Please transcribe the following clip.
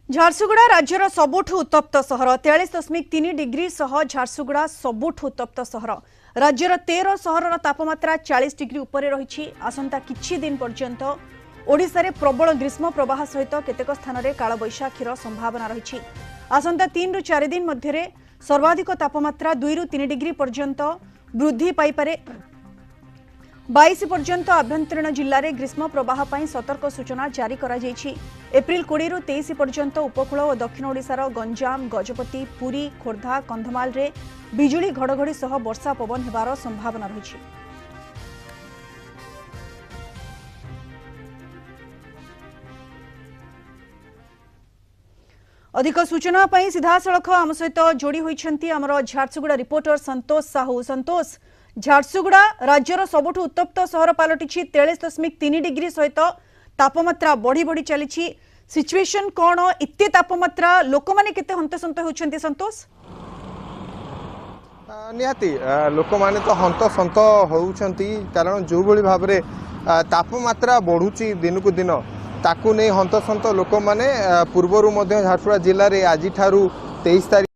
झारसुगुड़ा राज्यर सबुठ उत्तप्त सहर 43.3 डिग्री सह झारसुगुड़ा सबुठ उत्तप्त सहर राज्यर 13 सहर तापमात्रा 40 डिग्री उपर रही। आसंता किछि दिन पर्यंत ओडिशा रे प्रबल ग्रीष्म प्रवाह सहित केतेक स्थान रे काल बैशाखीर संभावना रही। आसंता 3 रु 4 दिन मध्य सर्वाधिक तापमात्रा 2 रु 3 डिग्री पर्यंत वृद्धि पाइपारे। 22 पर्यंत आभ्यंतरीण जिले में ग्रीष्म प्रवाह पर सतर्क सूचना जारी करा जायछि। एप्रिल 20 रु 23 पर्यंत उपकूल और दक्षिण ओडिशार गंजाम गजपति पुरी खोर्धा कंधमाल रे बिजुली घड़घड़ी सह वर्षा पवन हेबार संभावना रही। अधिक सूचना पाई सीधा सड़क आम सहित जोड़ी होइछंती हमर झारसुगुड़ा रिपोर्टर संतोष साहू। संतोष, झारसुगुड़ा राज्यर सबुठ उत्तप्त सहर पलटि 43.3 डिग्री सहित तापमात्रा बढ़ी बढ़ी चली। सिचुएशन कौन इत्ते तापमात्रा लोक माने केते हंतसंत होउछंती? संतोष, निहाती लोक माने तो हंतसंत होउछंती कारण जो भली भाव रे तापमात्रा बढ़ुची दिन को दिन ताकू नहीं हंतसंत लोक माने पूर्वरु मध्य झारसुगुड़ा जिल्ला रे आज ठारू 23 तारीख